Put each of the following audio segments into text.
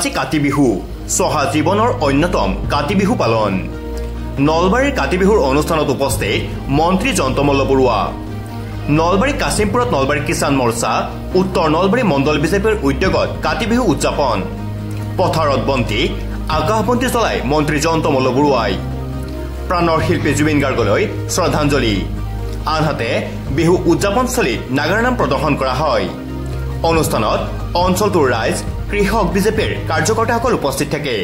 আজি কাতি বিহু সহা জীৱনৰ অন্যতম কাতি বিহু পালন নলবাৰীৰ কাতি বিহুৰ অনুষ্ঠানত উপস্থিত মন্ত্ৰী জয়ন্তমল্ল বৰুৱা নলবাৰী কাশিমপুৰত নলবাৰী কিষাণ মৰ্চা উত্তৰ নলবাৰী মণ্ডল বিজেপিৰ উদ্যোগত কাতি বিহু উদযাপন পথাৰত বন্তি আকাশবন্তি জ্বলাই মন্ত্ৰী জয়ন্তমল্ল বৰুৱাই প্ৰাণৰ শিল্পী জুবিন গাৰ্গলৈ শ্ৰদ্ধাঞ্জলি আনহাতে বিহু উদযাপনস্থলীত নাগাৰানাম প্ৰদৰ্শন কৰা হয় অনুষ্ঠানত অঞ্চলটোৰ ৰাইজ কৃষক বিজেপিৰ কাৰ্যকৰ্তাসকল উপস্থিত থাকে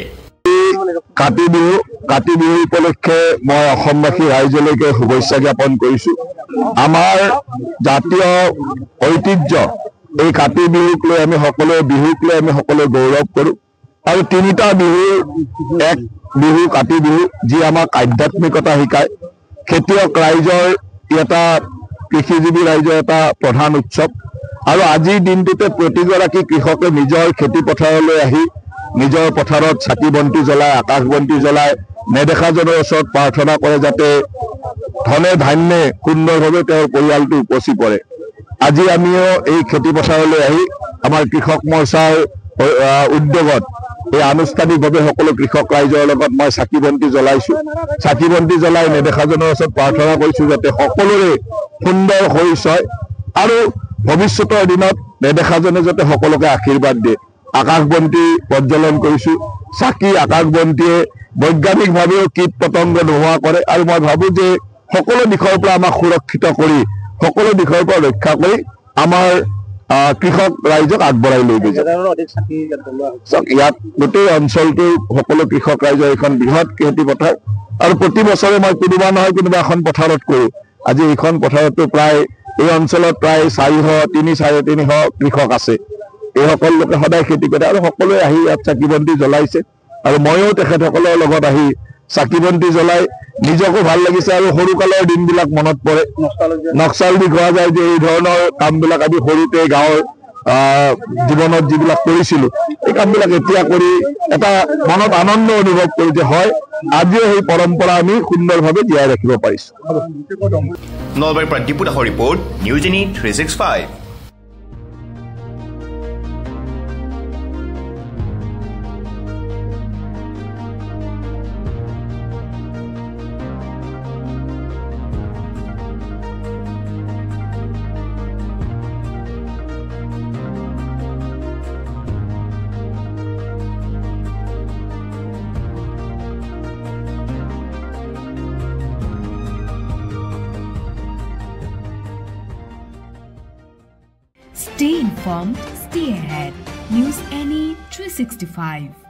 কাতি বিহু উপলক্ষে মই অসমবাসী ৰাইজলৈকে শুভেচ্ছা জ্ঞাপন কৰিছো আমাৰ জাতীয় ঐতিহ্য এই কাতি বিহুক লৈ আমি সকলোৱে গৌৰৱ কৰোঁ আৰু তিনিটা বিহুৰ এক বিহু কাতি বিহু যি আমাক আধ্যাত্মিকতা শিকায় খেতিয়ক ৰাইজৰ এটা কৃষিজীৱী ৰাইজৰ এটা প্ৰধান উৎসৱ আৰু আজিৰ দিনটোতে প্ৰতিগৰাকী কৃষকে নিজৰ খেতি পথাৰলৈ আহি নিজৰ পথাৰত চাকি বন্তি জ্বলাই আকাশ বন্তি জ্বলাই নেদেখাজনৰ ওচৰত প্ৰাৰ্থনা কৰে যাতে ধনে ধান্যে সুন্দৰভাৱে তেওঁৰ পৰিয়ালটো উপচি পৰে আজি আমিও এই খেতি পথাৰলৈ আহি আমাৰ কৃষক মৰ্চাৰ উদ্যোগত এই আনুষ্ঠানিকভাৱে সকলো কৃষক ৰাইজৰ লগত মই চাকি বন্তি জ্বলাই নেদেখাজনৰ ওচৰত প্ৰাৰ্থনা কৰিছো যাতে সকলোৰে সুন্দৰ শৰীৰ হয় আৰু ভৱিষ্যতৰ দিনত নেদেখাজনে যাতে সকলোকে আশীৰ্বাদ দিয়ে আকাশ বন্তি প্ৰজ্বলন কৰিছো চাকি আকাশ বন্তিয়ে বৈজ্ঞানিকভাৱেও কীট পতংগ নোহোৱা কৰে আৰু মই ভাবো যে সকলো দিশৰ পৰা আমাক সুৰক্ষিত কৰি সকলো দিশৰ পৰা ৰক্ষা কৰি আমাৰ কৃষক ৰাইজক আগবঢ়াই লৈ গৈছে ইয়াত গোটেই অঞ্চলটোৰ সকলো কৃষক ৰাইজৰ এখন বৃহৎ খেতি পথাৰ আৰু প্ৰতি বছৰে মই কোনোবা নহয় কোনোবা এখন পথাৰত কৰোঁ আজি এইখন পথাৰতো প্ৰায় এই অঞ্চলত প্ৰায় 350 কৃষক আছে এইসকল লোকে সদায় খেতি কৰে আৰু সকলোৱে আহি ইয়াত চাকি বন্তি জ্বলাইছে আৰু ময়ো তেখেতসকলৰ লগত আহি চাকি বন্তি জ্বলাই নিজকো ভাল লাগিছে আৰু সৰুকালৰ দিনবিলাক মনত পৰে নক্সালজিক হোৱা যায় যে এই ধৰণৰ কামবিলাক আমি সৰুতে গাঁৱৰ জীৱনত যিবিলাক কৰিছিলোঁ এই কামবিলাক এতিয়া কৰি এটা মনত আনন্দ অনুভৱ কৰোঁ যে হয় আজিও সেই পৰম্পৰা আমি সুন্দৰভাৱে জীয়াই ৰাখিব পাৰিছোঁ নলবাৰীৰ পৰা দীপু দাসৰ report news 365 Stay informed, stay ahead. News NE 365.